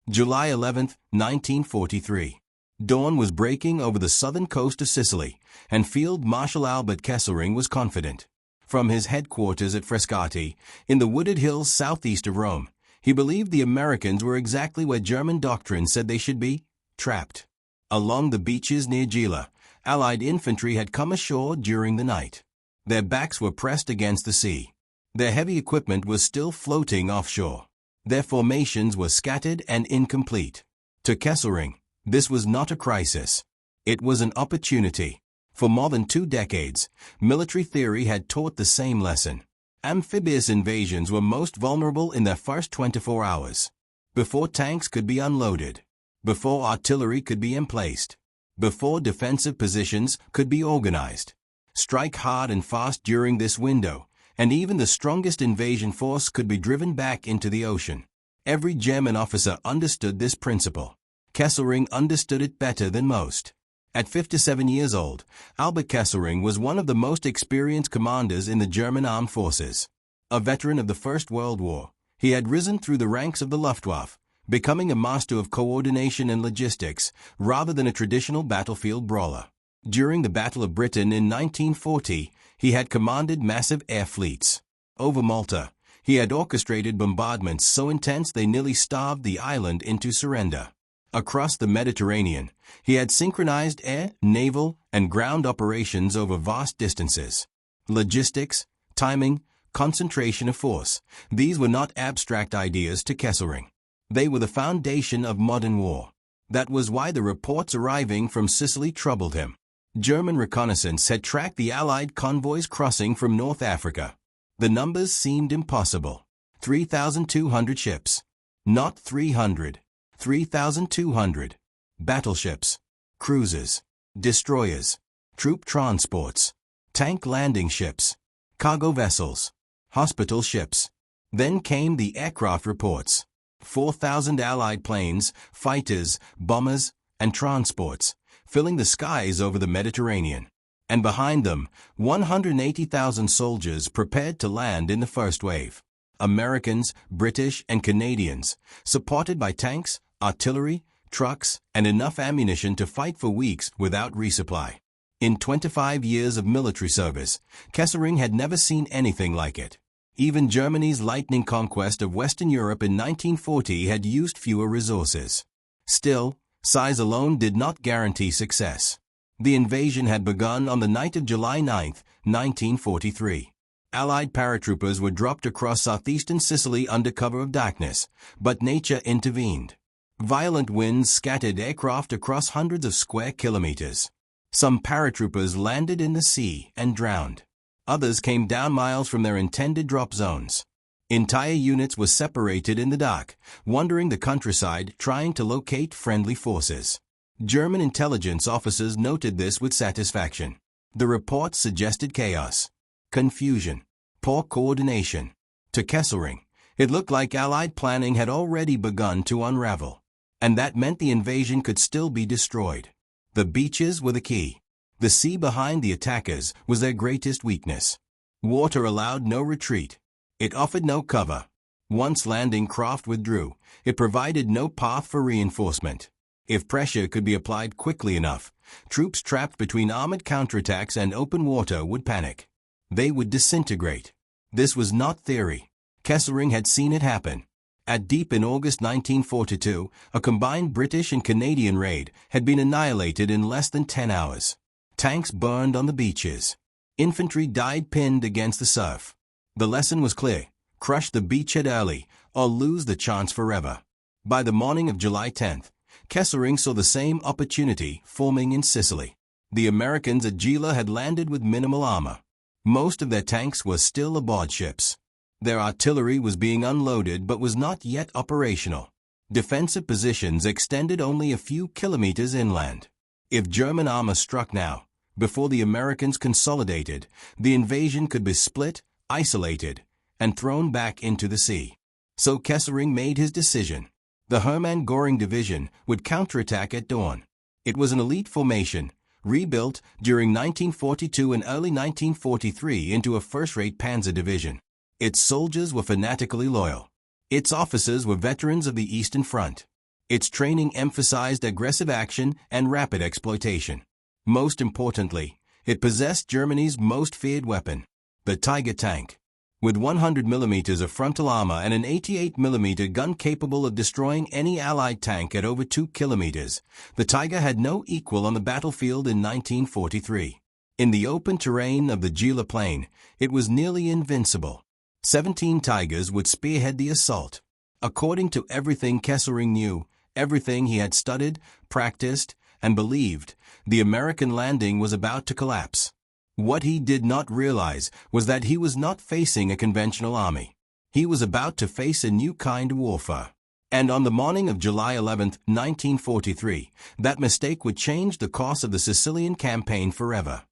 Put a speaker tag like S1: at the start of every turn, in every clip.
S1: July 11, 1943. Dawn was breaking over the southern coast of Sicily, and Field Marshal Albert Kesselring was confident. From his headquarters at Frascati, in the wooded hills southeast of Rome, he believed the Americans were exactly where German doctrine said they should be, trapped. Along the beaches near Gela, Allied infantry had come ashore during the night. Their backs were pressed against the sea. Their heavy equipment was still floating offshore. Their formations were scattered and incomplete. To Kesselring, this was not a crisis. It was an opportunity. For more than 2 decades, military theory had taught the same lesson. Amphibious invasions were most vulnerable in their first 24 hours. Before tanks could be unloaded. Before artillery could be emplaced. Before defensive positions could be organized. Strike hard and fast during this window, and even the strongest invasion force could be driven back into the ocean. Every German officer understood this principle. Kesselring understood it better than most. At 57 years old, Albert Kesselring was one of the most experienced commanders in the German armed forces. A veteran of the First World War, he had risen through the ranks of the Luftwaffe, becoming a master of coordination and logistics rather than a traditional battlefield brawler. During the Battle of Britain in 1940, he had commanded massive air fleets. Over Malta, he had orchestrated bombardments so intense they nearly starved the island into surrender. Across the Mediterranean, he had synchronized air, naval, and ground operations over vast distances. Logistics, timing, concentration of force, these were not abstract ideas to Kesselring. They were the foundation of modern war. That was why the reports arriving from Sicily troubled him. German reconnaissance had tracked the Allied convoys crossing from North Africa. The numbers seemed impossible. 3,200 ships. Not 300. 3,200. Battleships. Cruisers. Destroyers. Troop transports. Tank landing ships. Cargo vessels. Hospital ships. Then came the aircraft reports. 4,000 Allied planes, fighters, bombers, and transports, filling the skies over the Mediterranean. And behind them, 180,000 soldiers prepared to land in the first wave. Americans, British, and Canadians, supported by tanks, artillery, trucks, and enough ammunition to fight for weeks without resupply. In 25 years of military service, Kesselring had never seen anything like it. Even Germany's lightning conquest of Western Europe in 1940 had used fewer resources. Still, size alone did not guarantee success. The invasion had begun on the night of July 9, 1943. Allied paratroopers were dropped across southeastern Sicily under cover of darkness, but nature intervened. Violent winds scattered aircraft across hundreds of square kilometers. Some paratroopers landed in the sea and drowned. Others came down miles from their intended drop zones. Entire units were separated in the dark, wandering the countryside trying to locate friendly forces. German intelligence officers noted this with satisfaction. The reports suggested chaos, confusion, poor coordination. To Kesselring, it looked like Allied planning had already begun to unravel. And that meant the invasion could still be destroyed. The beaches were the key. The sea behind the attackers was their greatest weakness. Water allowed no retreat. It offered no cover. Once landing craft withdrew, it provided no path for reinforcement. If pressure could be applied quickly enough, troops trapped between armored counterattacks and open water would panic. They would disintegrate. This was not theory. Kesselring had seen it happen. At Deep in August 1942, a combined British and Canadian raid had been annihilated in less than 10 hours. Tanks burned on the beaches. Infantry died pinned against the surf. The lesson was clear: crush the beachhead early, or lose the chance forever. By the morning of July 10th, Kesselring saw the same opportunity forming in Sicily. The Americans at Gela had landed with minimal armor. Most of their tanks were still aboard ships. Their artillery was being unloaded but was not yet operational. Defensive positions extended only a few kilometers inland. If German armor struck now, before the Americans consolidated, the invasion could be split, isolated, and thrown back into the sea. So Kesselring made his decision. The Hermann Göring Division would counterattack at dawn. It was an elite formation, rebuilt during 1942 and early 1943 into a first-rate panzer division. Its soldiers were fanatically loyal. Its officers were veterans of the Eastern Front. Its training emphasized aggressive action and rapid exploitation. Most importantly, it possessed Germany's most feared weapon, the Tiger tank. With 100 mm of frontal armor and an 88 mm gun capable of destroying any Allied tank at over 2 kilometers, the Tiger had no equal on the battlefield in 1943. In the open terrain of the Gela plain, it was nearly invincible. 17 Tigers would spearhead the assault. According to everything Kesselring knew, everything he had studied, practiced, and believed, the American landing was about to collapse. What he did not realize was that he was not facing a conventional army. He was about to face a new kind of warfare. And on the morning of July 11, 1943, that mistake would change the course of the Sicilian campaign forever.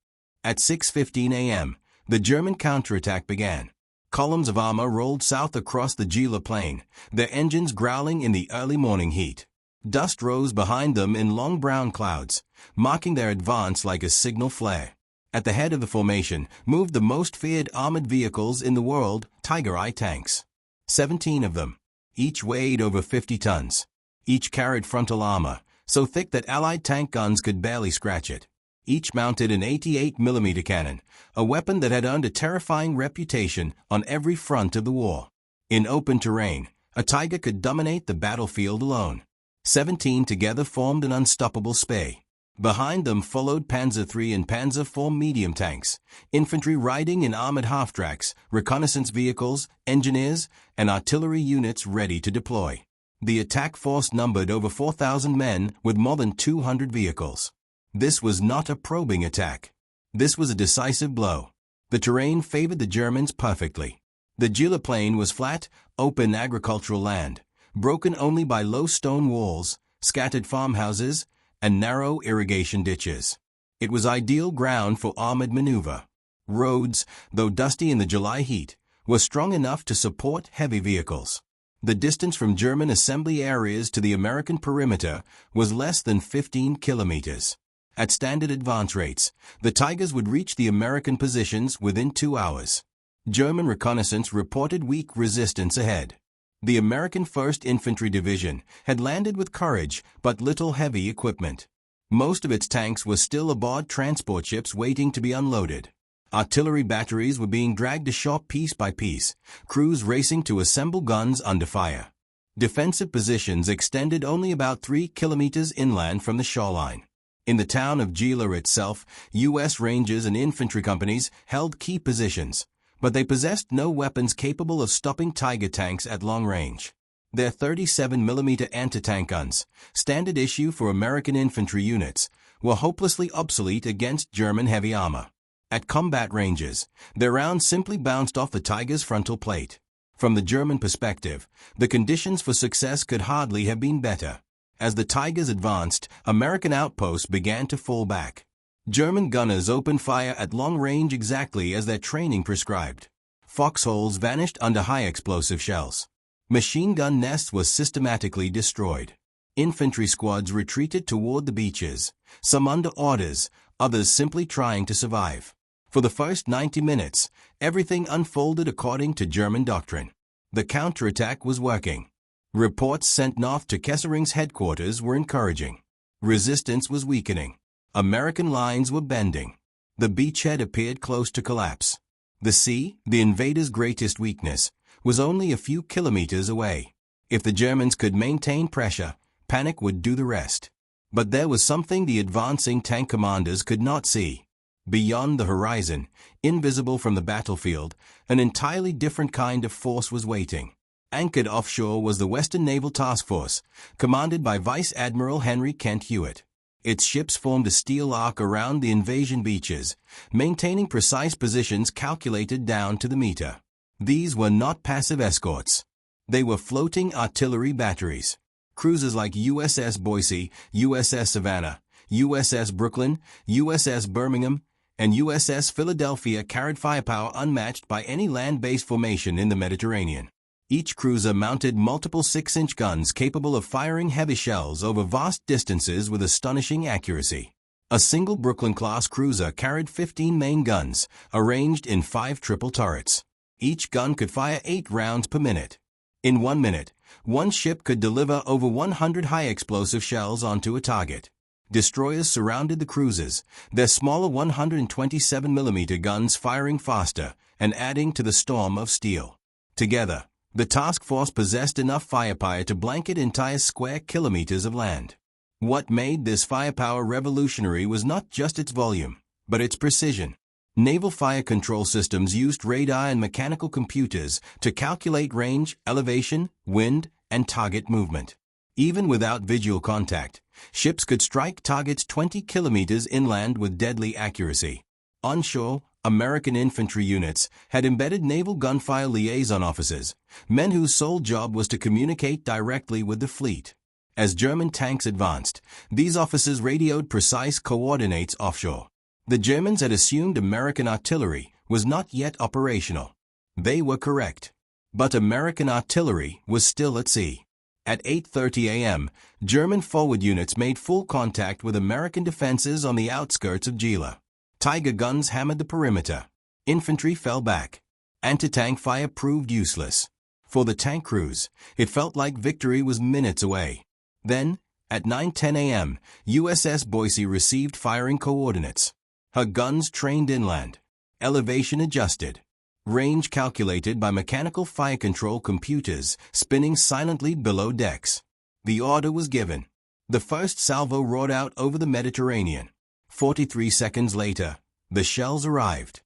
S1: At 6:15 a.m., the German counterattack began. Columns of armor rolled south across the Gela plain, their engines growling in the early morning heat. Dust rose behind them in long brown clouds, marking their advance like a signal flare. At the head of the formation moved the most feared armored vehicles in the world, Tiger I tanks. 17 of them. Each weighed over 50 tons. Each carried frontal armor, so thick that Allied tank guns could barely scratch it. Each mounted an 88 mm cannon, a weapon that had earned a terrifying reputation on every front of the war. In open terrain, a Tiger could dominate the battlefield alone. 17 together formed an unstoppable spay. Behind them followed Panzer III and Panzer IV medium tanks, infantry riding in armored half-tracks, reconnaissance vehicles, engineers, and artillery units ready to deploy. The attack force numbered over 4,000 men with more than 200 vehicles. This was not a probing attack. This was a decisive blow. The terrain favored the Germans perfectly. The Gela plain was flat, open agricultural land, broken only by low stone walls, scattered farmhouses, and narrow irrigation ditches. It was ideal ground for armored maneuver. Roads, though dusty in the July heat, were strong enough to support heavy vehicles. The distance from German assembly areas to the American perimeter was less than 15 kilometers. At standard advance rates, the Tigers would reach the American positions within 2 hours. German reconnaissance reported weak resistance ahead. The American 1st Infantry Division had landed with courage but little heavy equipment. Most of its tanks were still aboard transport ships waiting to be unloaded. Artillery batteries were being dragged ashore piece by piece, crews racing to assemble guns under fire. Defensive positions extended only about 3 kilometers inland from the shoreline. In the town of Gela itself, U.S. Rangers and infantry companies held key positions, but they possessed no weapons capable of stopping Tiger tanks at long range. Their 37 mm anti-tank guns, standard issue for American infantry units, were hopelessly obsolete against German heavy armor. At combat ranges, their rounds simply bounced off the Tiger's frontal plate. From the German perspective, the conditions for success could hardly have been better. As the Tigers advanced, American outposts began to fall back. German gunners opened fire at long range exactly as their training prescribed. Foxholes vanished under high explosive shells. Machine gun nests were systematically destroyed. Infantry squads retreated toward the beaches, some under orders, others simply trying to survive. For the first 90 minutes, everything unfolded according to German doctrine. The counterattack was working. Reports sent north to Kesselring's headquarters were encouraging. Resistance was weakening. American lines were bending. The beachhead appeared close to collapse. The sea, the invaders' greatest weakness, was only a few kilometers away. If the Germans could maintain pressure, panic would do the rest. But there was something the advancing tank commanders could not see. Beyond the horizon, invisible from the battlefield, an entirely different kind of force was waiting. Anchored offshore was the Western Naval Task Force, commanded by Vice Admiral Henry Kent Hewitt. Its ships formed a steel arc around the invasion beaches, maintaining precise positions calculated down to the meter. These were not passive escorts. They were floating artillery batteries. Cruisers like USS Boise, USS Savannah, USS Brooklyn, USS Birmingham, and USS Philadelphia carried firepower unmatched by any land-based formation in the Mediterranean. Each cruiser mounted multiple 6-inch guns capable of firing heavy shells over vast distances with astonishing accuracy. A single Brooklyn-class cruiser carried 15 main guns, arranged in 5 triple turrets. Each gun could fire 8 rounds per minute. In 1 minute, one ship could deliver over 100 high-explosive shells onto a target. Destroyers surrounded the cruisers, their smaller 127mm guns firing faster and adding to the storm of steel. Together, the task force possessed enough firepower to blanket entire square kilometers of land. What made this firepower revolutionary was not just its volume, but its precision. Naval fire control systems used radar and mechanical computers to calculate range, elevation, wind, and target movement. Even without visual contact, ships could strike targets 20 kilometers inland with deadly accuracy. Onshore, American infantry units had embedded naval gunfire liaison officers, men whose sole job was to communicate directly with the fleet. As German tanks advanced, these officers radioed precise coordinates offshore. The Germans had assumed American artillery was not yet operational. They were correct. But American artillery was still at sea. At 8:30 a.m., German forward units made full contact with American defenses on the outskirts of Gela. Tiger guns hammered the perimeter. Infantry fell back. Anti-tank fire proved useless. For the tank crews, it felt like victory was minutes away. Then, at 9:10 a.m., USS Boise received firing coordinates. Her guns trained inland. Elevation adjusted. Range calculated by mechanical fire control computers spinning silently below decks. The order was given. The first salvo roared out over the Mediterranean. 43 seconds later, the shells arrived.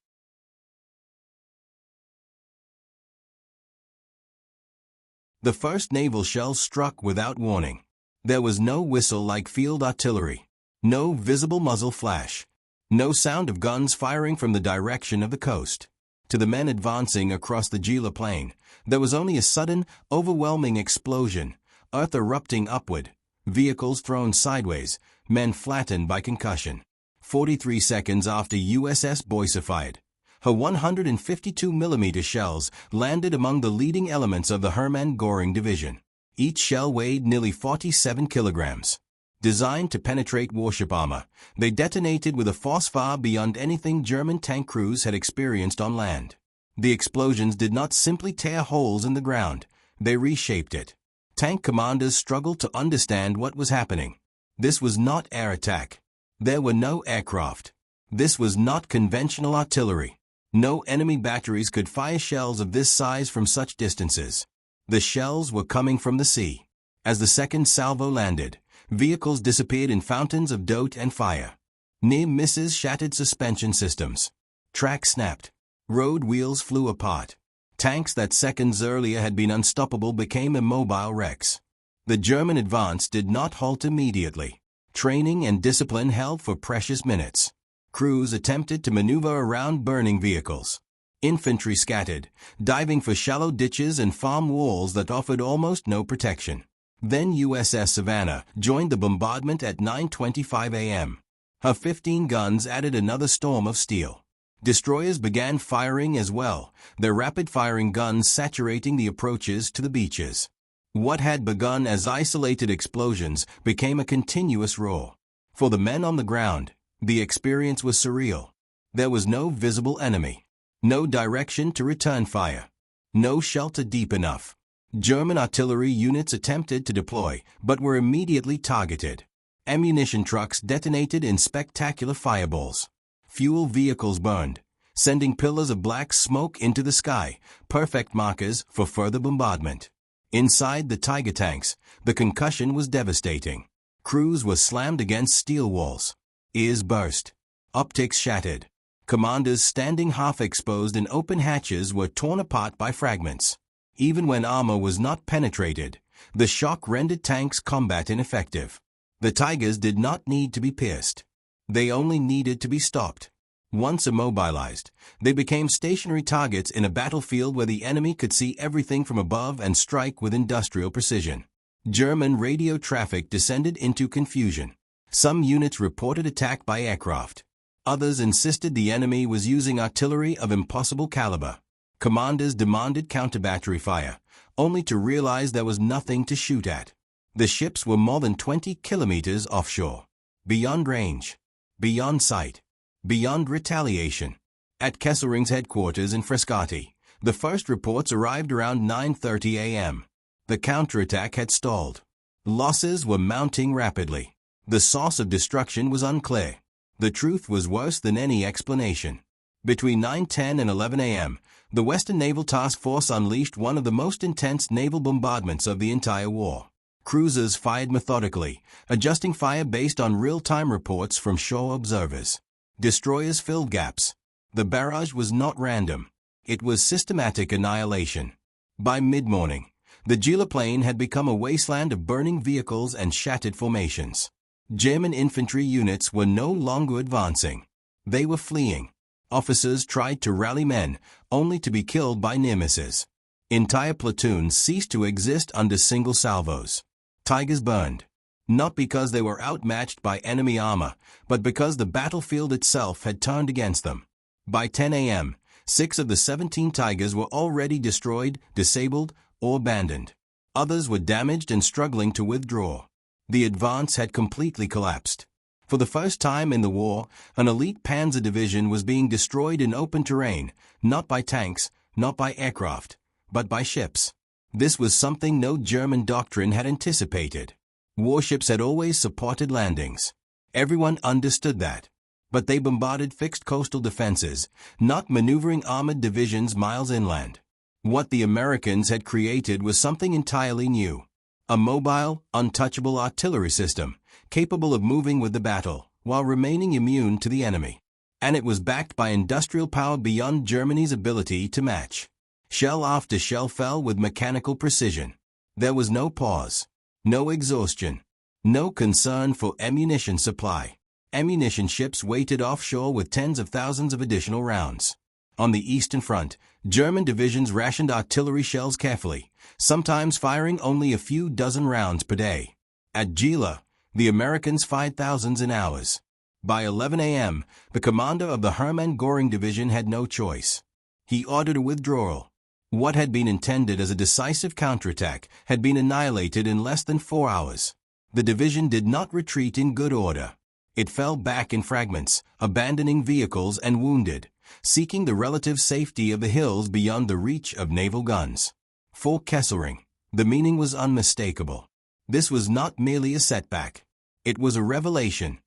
S1: The first naval shells struck without warning. There was no whistle like field artillery, no visible muzzle flash, no sound of guns firing from the direction of the coast. To the men advancing across the Gela plain, there was only a sudden, overwhelming explosion, earth erupting upward, vehicles thrown sideways, men flattened by concussion. 43 seconds after USS Boise fired, her 152mm shells landed among the leading elements of the Hermann Göring Division. Each shell weighed nearly 47 kilograms. Designed to penetrate warship armor, they detonated with a force far beyond anything German tank crews had experienced on land. The explosions did not simply tear holes in the ground, they reshaped it. Tank commanders struggled to understand what was happening. This was not air attack. There were no aircraft. This was not conventional artillery. No enemy batteries could fire shells of this size from such distances. The shells were coming from the sea. As the second salvo landed, vehicles disappeared in fountains of dote and fire. Near misses shattered suspension systems. Tracks snapped. Road wheels flew apart. Tanks that seconds earlier had been unstoppable became immobile wrecks. The German advance did not halt immediately. Training and discipline held for precious minutes. Crews attempted to maneuver around burning vehicles. Infantry scattered, diving for shallow ditches and farm walls that offered almost no protection. Then USS Savannah joined the bombardment at 9:25 a.m. Her 15 guns added another storm of steel. Destroyers began firing as well, their rapid-firing guns saturating the approaches to the beaches. What had begun as isolated explosions became a continuous roar. For the men on the ground, the experience was surreal. There was no visible enemy, no direction to return fire, no shelter deep enough. German artillery units attempted to deploy, but were immediately targeted. Ammunition trucks detonated in spectacular fireballs. Fuel vehicles burned, sending pillars of black smoke into the sky, perfect markers for further bombardment. Inside the Tiger tanks, the concussion was devastating. Crews were slammed against steel walls. Ears burst. Optics shattered. Commanders standing half-exposed in open hatches were torn apart by fragments. Even when armor was not penetrated, the shock rendered tanks' combat ineffective. The Tigers did not need to be pierced. They only needed to be stopped. Once immobilized, they became stationary targets in a battlefield where the enemy could see everything from above and strike with industrial precision. German radio traffic descended into confusion. Some units reported attack by aircraft. Others insisted the enemy was using artillery of impossible caliber. Commanders demanded counter-battery fire, only to realize there was nothing to shoot at. The ships were more than 20 kilometers offshore. Beyond range. Beyond sight. Beyond retaliation. At Kesselring's headquarters in Frascati, The first reports arrived around 9:30 a.m. The counterattack had stalled. Losses were mounting rapidly. The source of destruction was unclear. The truth was worse than any explanation. Between 9:10 and 11 a.m., the Western Naval Task Force unleashed one of the most intense naval bombardments of the entire war. Cruisers fired methodically, adjusting fire based on real-time reports from shore observers. Destroyers filled gaps. The barrage was not random. It was systematic annihilation. By mid-morning, the Gela plain had become a wasteland of burning vehicles and shattered formations. German infantry units were no longer advancing. They were fleeing. Officers tried to rally men, only to be killed by near misses. Entire platoons ceased to exist under single salvos. Tigers burned. Not because they were outmatched by enemy armor, but because the battlefield itself had turned against them. By 10 a.m., 6 of the 17 Tigers were already destroyed, disabled, or abandoned. Others were damaged and struggling to withdraw. The advance had completely collapsed. For the first time in the war, an elite panzer division was being destroyed in open terrain, not by tanks, not by aircraft, but by ships. This was something no German doctrine had anticipated. Warships had always supported landings. Everyone understood that. But they bombarded fixed coastal defenses, not maneuvering armored divisions miles inland. What the Americans had created was something entirely new. A mobile, untouchable artillery system, capable of moving with the battle, while remaining immune to the enemy. And it was backed by industrial power beyond Germany's ability to match. Shell after shell fell with mechanical precision. There was no pause, no exhaustion, no concern for ammunition supply. Ammunition ships waited offshore with tens of thousands of additional rounds. On the Eastern Front, German divisions rationed artillery shells carefully, sometimes firing only a few dozen rounds per day. At Gela, the Americans fired thousands in hours. By 11 a.m., the commander of the Hermann Göring Division had no choice. He ordered a withdrawal. What had been intended as a decisive counterattack had been annihilated in less than 4 hours. The division did not retreat in good order. It fell back in fragments, abandoning vehicles and wounded, seeking the relative safety of the hills beyond the reach of naval guns. For Kesselring, the meaning was unmistakable. This was not merely a setback. It was a revelation.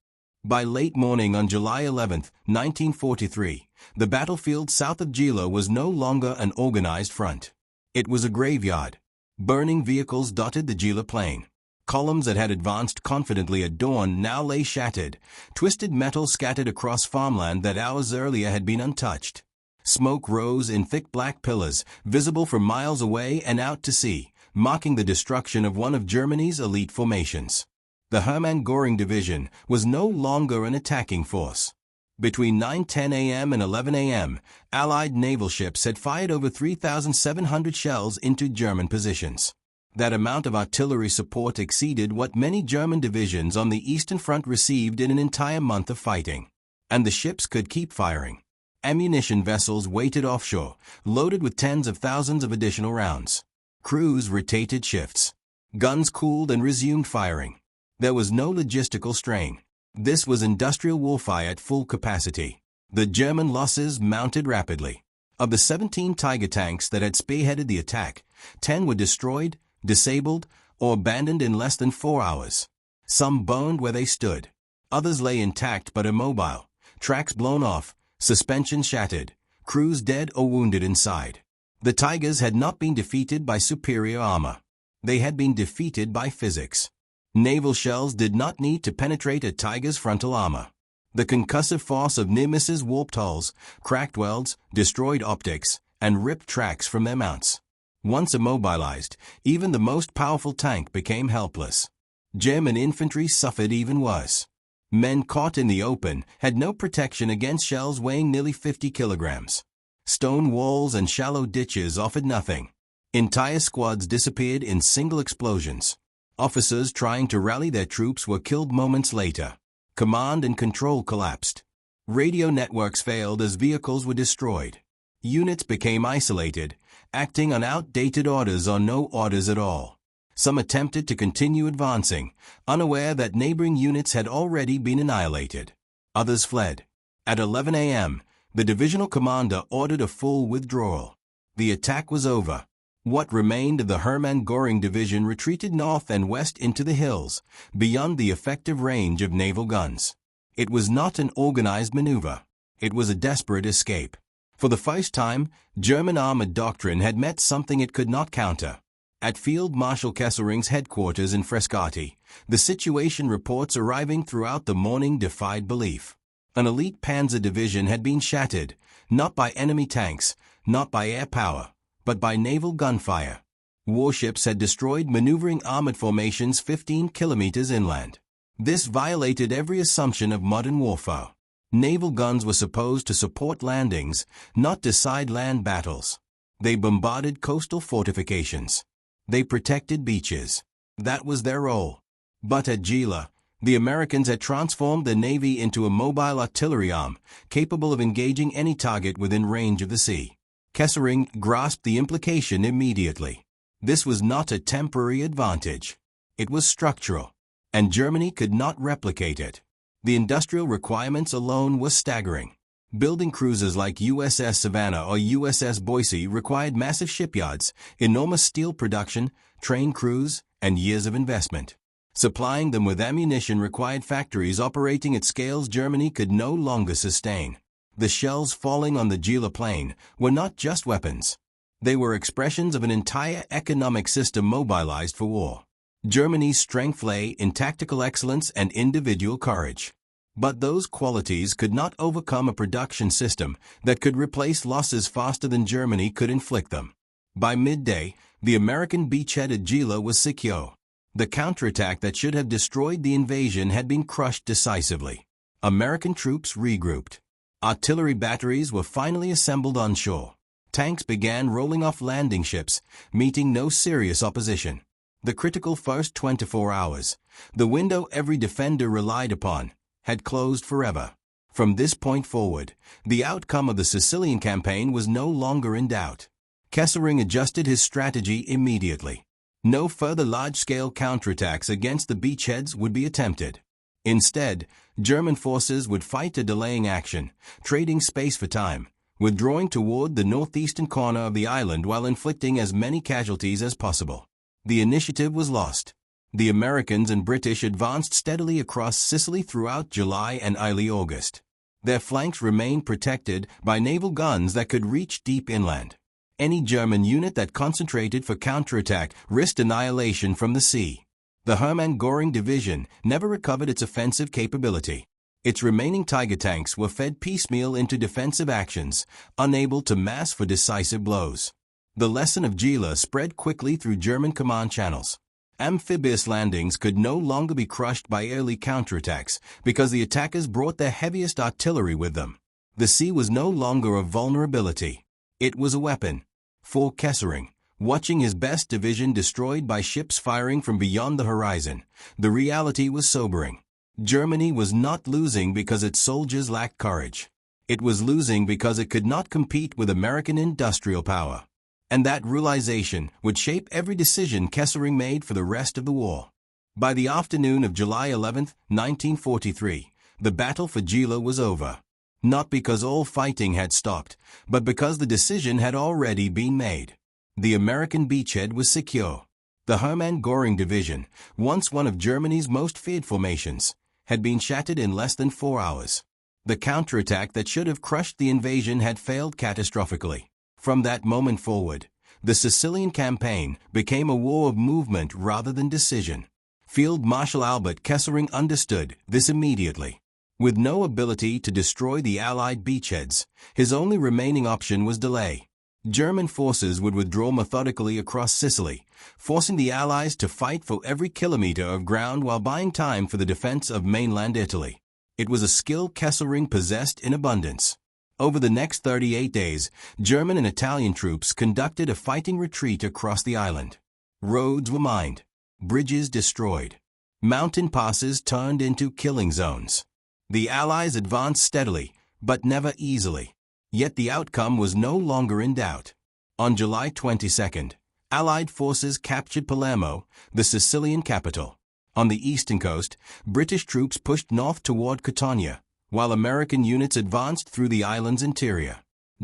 S1: By late morning on July 11, 1943, the battlefield south of Gela was no longer an organized front. It was a graveyard. Burning vehicles dotted the Gela plain. Columns that had advanced confidently at dawn now lay shattered, twisted metal scattered across farmland that hours earlier had been untouched. Smoke rose in thick black pillars, visible for miles away and out to sea, marking the destruction of one of Germany's elite formations. The Hermann Göring Division was no longer an attacking force. Between 9:10 a.m. and 11 a.m., Allied naval ships had fired over 3,700 shells into German positions. That amount of artillery support exceeded what many German divisions on the Eastern Front received in an entire month of fighting. And the ships could keep firing. Ammunition vessels waited offshore, loaded with tens of thousands of additional rounds. Crews rotated shifts. Guns cooled and resumed firing. There was no logistical strain. This was industrial warfare at full capacity. The German losses mounted rapidly. Of the 17 Tiger tanks that had spearheaded the attack, 10 were destroyed, disabled, or abandoned in less than 4 hours. Some burned where they stood. Others lay intact but immobile, tracks blown off, suspension shattered, crews dead or wounded inside. The Tigers had not been defeated by superior armor. They had been defeated by physics. Naval shells did not need to penetrate a Tiger's frontal armor. The concussive force of near misses warped hulls, cracked welds, destroyed optics, and ripped tracks from their mounts. Once immobilized, even the most powerful tank became helpless. German infantry suffered even worse. Men caught in the open had no protection against shells weighing nearly 50 kilograms. Stone walls and shallow ditches offered nothing. Entire squads disappeared in single explosions. Officers trying to rally their troops were killed moments later. Command and control collapsed. Radio networks failed as vehicles were destroyed. Units became isolated, acting on outdated orders or no orders at all. Some attempted to continue advancing, unaware that neighboring units had already been annihilated. Others fled. At 11 a.m., the divisional commander ordered a full withdrawal. The attack was over. What remained of the Hermann Göring Division retreated north and west into the hills, beyond the effective range of naval guns. It was not an organized maneuver. It was a desperate escape. For the first time, German armored doctrine had met something it could not counter. At Field Marshal Kesselring's headquarters in Frascati, the situation reports arriving throughout the morning defied belief. An elite panzer division had been shattered, not by enemy tanks, not by air power, but by naval gunfire. Warships had destroyed maneuvering armored formations 15 kilometers inland. This violated every assumption of modern warfare. Naval guns were supposed to support landings, not decide land battles. They bombarded coastal fortifications. They protected beaches. That was their role. But at Gela, the Americans had transformed the Navy into a mobile artillery arm, capable of engaging any target within range of the sea. Kesselring grasped the implication immediately. This was not a temporary advantage. It was structural, and Germany could not replicate it. The industrial requirements alone were staggering. Building cruisers like USS Savannah or USS Boise required massive shipyards, enormous steel production, trained crews, and years of investment. Supplying them with ammunition required factories operating at scales Germany could no longer sustain. The shells falling on the Gela plain were not just weapons. They were expressions of an entire economic system mobilized for war. Germany's strength lay in tactical excellence and individual courage. But those qualities could not overcome a production system that could replace losses faster than Germany could inflict them. By midday, the American beachhead at Gela was secure. The counterattack that should have destroyed the invasion had been crushed decisively. American troops regrouped. Artillery batteries were finally assembled on shore. Tanks began rolling off landing ships, meeting no serious opposition. The critical first 24 hours, the window every defender relied upon, had closed forever. From this point forward, the outcome of the Sicilian campaign was no longer in doubt. Kesselring adjusted his strategy immediately. No further large-scale counterattacks against the beachheads would be attempted. Instead, German forces would fight a delaying action, trading space for time, withdrawing toward the northeastern corner of the island while inflicting as many casualties as possible. The initiative was lost. The Americans and British advanced steadily across Sicily throughout July and early August. Their flanks remained protected by naval guns that could reach deep inland. Any German unit that concentrated for counterattack risked annihilation from the sea. The Hermann Göring Division never recovered its offensive capability. Its remaining Tiger tanks were fed piecemeal into defensive actions, unable to mass for decisive blows. The lesson of Gela spread quickly through German command channels. Amphibious landings could no longer be crushed by early counterattacks because the attackers brought their heaviest artillery with them. The sea was no longer a vulnerability. It was a weapon. For Kesselring, watching his best division destroyed by ships firing from beyond the horizon, the reality was sobering. Germany was not losing because its soldiers lacked courage. It was losing because it could not compete with American industrial power. And that realization would shape every decision Kesselring made for the rest of the war. By the afternoon of July 11, 1943, the battle for Gela was over. Not because all fighting had stopped, but because the decision had already been made. The American beachhead was secure. The Hermann Göring Division, once one of Germany's most feared formations, had been shattered in less than 4 hours. The counterattack that should have crushed the invasion had failed catastrophically. From that moment forward, the Sicilian campaign became a war of movement rather than decision. Field Marshal Albert Kesselring understood this immediately. With no ability to destroy the Allied beachheads, his only remaining option was delay. German forces would withdraw methodically across Sicily, forcing the Allies to fight for every kilometer of ground while buying time for the defense of mainland Italy. It was a skill Kesselring possessed in abundance. Over the next 38 days, German and Italian troops conducted a fighting retreat across the island. Roads were mined, bridges destroyed, mountain passes turned into killing zones. The Allies advanced steadily, but never easily. Yet the outcome was no longer in doubt. On July 22, Allied forces captured Palermo, the Sicilian capital. On the eastern coast, British troops pushed north toward Catania, while American units advanced through the island's interior.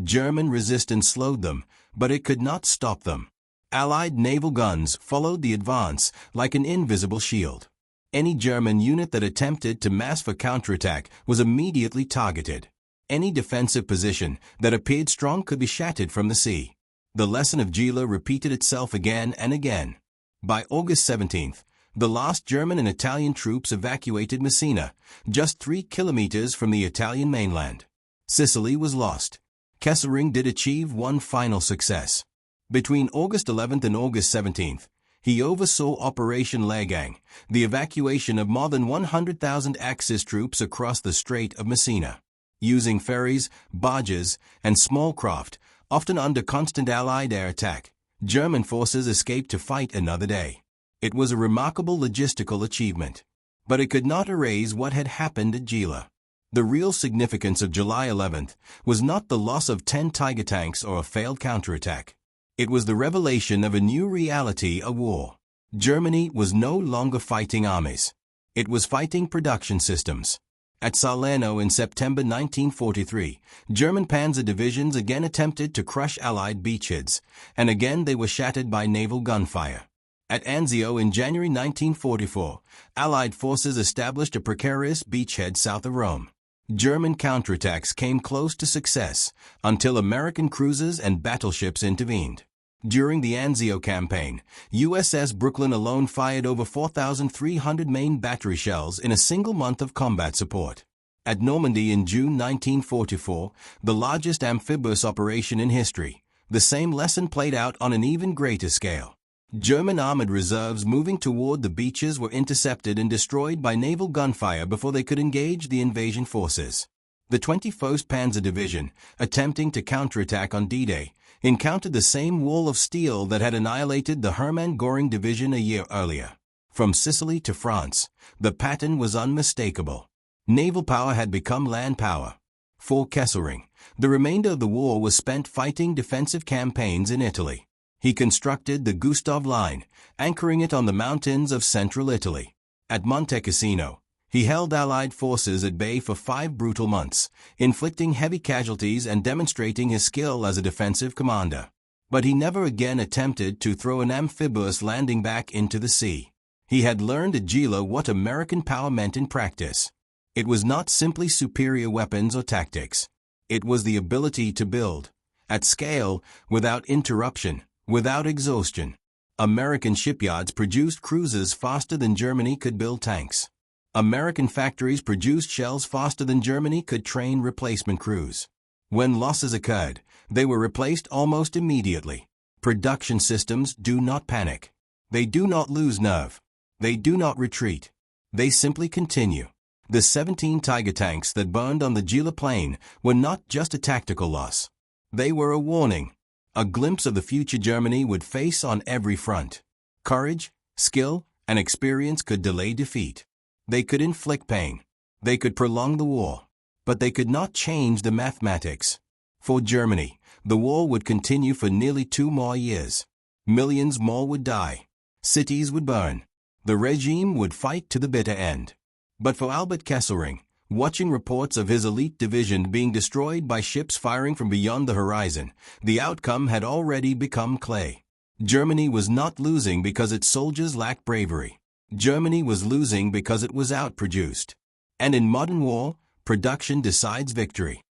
S1: German resistance slowed them, but it could not stop them. Allied naval guns followed the advance like an invisible shield. Any German unit that attempted to mass for counterattack was immediately targeted. Any defensive position that appeared strong could be shattered from the sea. The lesson of Gela repeated itself again and again. By August 17th, the last German and Italian troops evacuated Messina, just 3 kilometers from the Italian mainland. Sicily was lost. Kesselring did achieve one final success. Between August 11th and August 17th, he oversaw Operation Lehrgang, the evacuation of more than 100,000 Axis troops across the Strait of Messina. Using ferries, barges, and small craft, often under constant Allied air attack, German forces escaped to fight another day. It was a remarkable logistical achievement. But it could not erase what had happened at Gela. The real significance of July 11th was not the loss of 10 Tiger tanks or a failed counterattack. It was the revelation of a new reality of war. Germany was no longer fighting armies. It was fighting production systems. At Salerno in September 1943, German panzer divisions again attempted to crush Allied beachheads, and again they were shattered by naval gunfire. At Anzio in January 1944, Allied forces established a precarious beachhead south of Rome. German counterattacks came close to success until American cruisers and battleships intervened. During the Anzio campaign, USS Brooklyn alone fired over 4,300 main battery shells in a single month of combat support. At Normandy in June 1944, the largest amphibious operation in history, the same lesson played out on an even greater scale. German armored reserves moving toward the beaches were intercepted and destroyed by naval gunfire before they could engage the invasion forces. The 21st Panzer Division, attempting to counterattack on D-Day, encountered the same wall of steel that had annihilated the Hermann Göring Division a year earlier. From Sicily to France, the pattern was unmistakable. Naval power had become land power. For Kesselring, the remainder of the war was spent fighting defensive campaigns in Italy. He constructed the Gustav Line, anchoring it on the mountains of central Italy. At Monte Cassino, he held Allied forces at bay for 5 brutal months, inflicting heavy casualties and demonstrating his skill as a defensive commander. But he never again attempted to throw an amphibious landing back into the sea. He had learned at Gela what American power meant in practice. It was not simply superior weapons or tactics. It was the ability to build, at scale, without interruption, without exhaustion. American shipyards produced cruisers faster than Germany could build tanks. American factories produced shells faster than Germany could train replacement crews. When losses occurred, they were replaced almost immediately. Production systems do not panic. They do not lose nerve. They do not retreat. They simply continue. The 17 Tiger tanks that burned on the Gela plain were not just a tactical loss. They were a warning. A glimpse of the future Germany would face on every front. Courage, skill, and experience could delay defeat. They could inflict pain. They could prolong the war. But they could not change the mathematics. For Germany, the war would continue for nearly 2 more years. Millions more would die. Cities would burn. The regime would fight to the bitter end. But for Albert Kesselring, watching reports of his elite division being destroyed by ships firing from beyond the horizon, the outcome had already become clay. Germany was not losing because its soldiers lacked bravery. Germany was losing because it was outproduced. And in modern war, production decides victory.